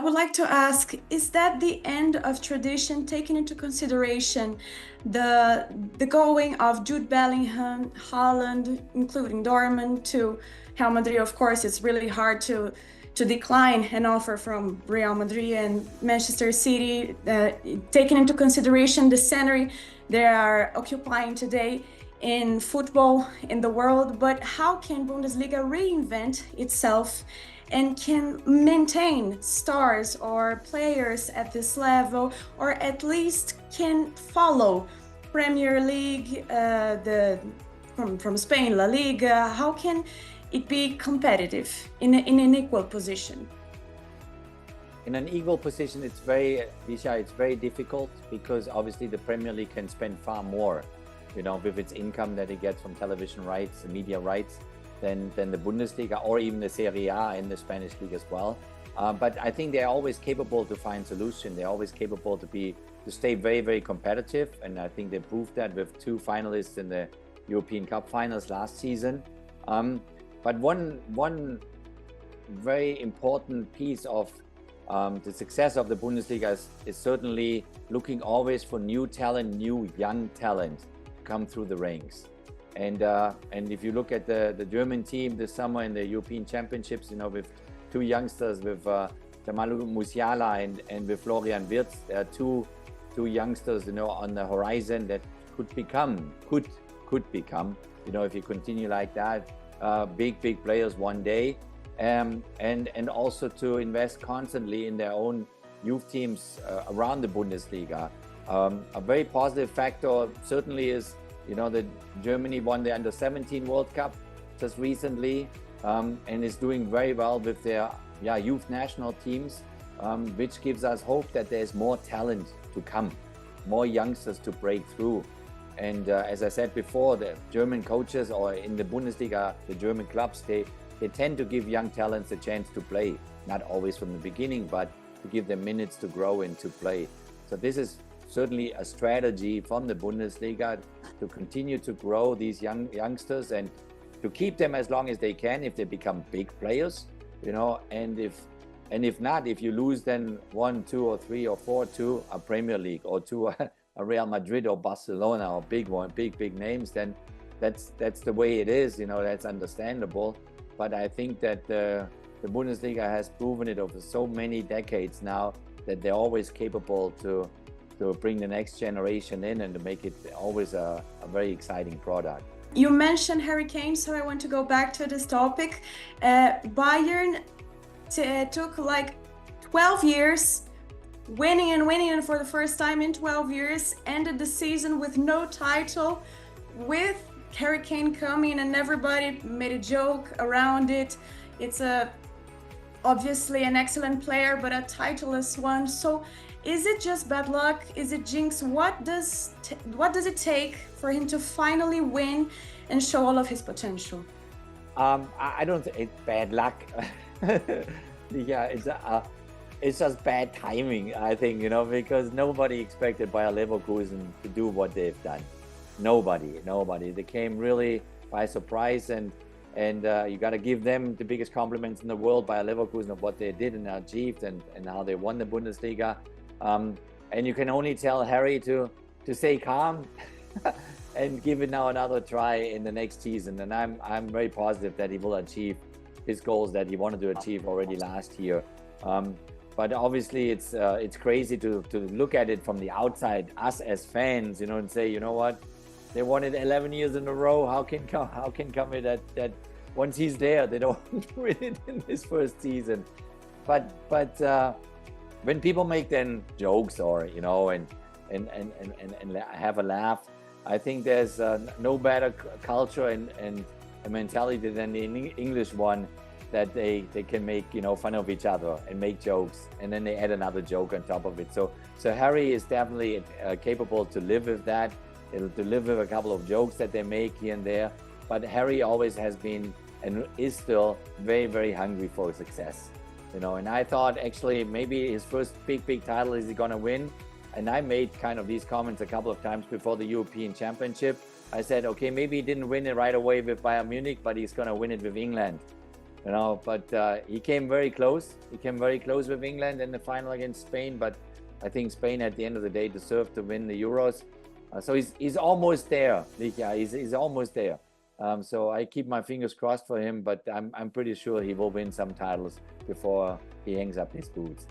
would like to ask, is that the end of tradition, taking into consideration the going of Jude Bellingham, Haaland, including Dortmund, to Real Madrid? Of course, it's really hard to decline an offer from Real Madrid and Manchester City, taking into consideration the scenery they are occupying today in football in the world. But how can Bundesliga reinvent itself and can maintain stars or players at this level, or at least can follow Premier League, from Spain, La Liga? How can it be competitive in an equal position? In an equal position, it's very difficult, because obviously the Premier League can spend far more, with its income that it gets from television rights and media rights than the Bundesliga or even the Serie A in the Spanish league as well. But I think they're always capable to find solutions. They're always capable to stay very, very competitive. And I think they proved that with 2 finalists in the European Cup finals last season. But one very important piece of the success of the Bundesliga is certainly looking always for new talent, new young talent to come through the ranks. And if you look at the German team this summer in the European Championships, with 2 youngsters, with Jamal Musiala and with Florian Wirtz, there are two youngsters, on the horizon that could become, if you continue like that, big players one day. And also to invest constantly in their own youth teams around the Bundesliga. A very positive factor certainly is, that Germany won the Under-17 World Cup just recently, and is doing very well with their youth national teams, which gives us hope that there's more talent to come, more youngsters to break through. And as I said before, the German coaches, or in the Bundesliga, the German clubs, they tend to give young talents a chance to play, not always from the beginning, but to give them minutes to grow and to play. So this is certainly a strategy from the Bundesliga to continue to grow these youngsters and to keep them as long as they can if they become big players, and if not, if you lose then 1, 2 or 3 or 4 to a Premier League or to a Real Madrid or Barcelona or big names, then that's the way it is, that's understandable. But I think that the Bundesliga has proven it over so many decades now that they're always capable to bring the next generation in and to make it always a very exciting product. You mentioned Harry Kane, so I want to go back to this topic. Bayern took like 12 years, winning and for the first time in 12 years, ended the season with no title, with Harry Kane coming, and everybody made a joke around it. It's obviously an excellent player, but a titleless one. So is it just bad luck? Is it jinx? What does it take for him to finally win and show all of his potential? I don't think it's bad luck. It's just bad timing, I think, because nobody expected Bayer Leverkusen to do what they've done. Nobody. They came really by surprise, and you got to give them the biggest compliments in the world, Bayer Leverkusen, of what they did and achieved and how they won the Bundesliga. And you can only tell Harry to stay calm and give it now another try in the next season. And I'm very positive that he will achieve his goals that he wanted to achieve already last year. But obviously it's crazy to look at it from the outside, us as fans, and say, you know what, they won it 11 years in a row. How can come with that once he's there, they don't win it in his first season. But when people make then jokes or and have a laugh, I think there's no better culture and a mentality than the English one, that they can make fun of each other and make jokes, and then they add another joke on top of it. So Harry is definitely capable to live with that. It'll to live with a couple of jokes that they make here and there. But Harry always has been and is still very, very hungry for success. And I thought actually maybe his first big title is he gonna win. And I made kind of these comments a couple of times before the European Championship. I said, okay, maybe he didn't win it right away with Bayern Munich, but he's gonna win it with England. you know, but he came very close. He came very close with England in the final against Spain, but I think Spain at the end of the day deserved to win the Euros. So he's almost there, Licha. He's almost there. So I keep my fingers crossed for him, but I'm pretty sure he will win some titles before he hangs up his boots.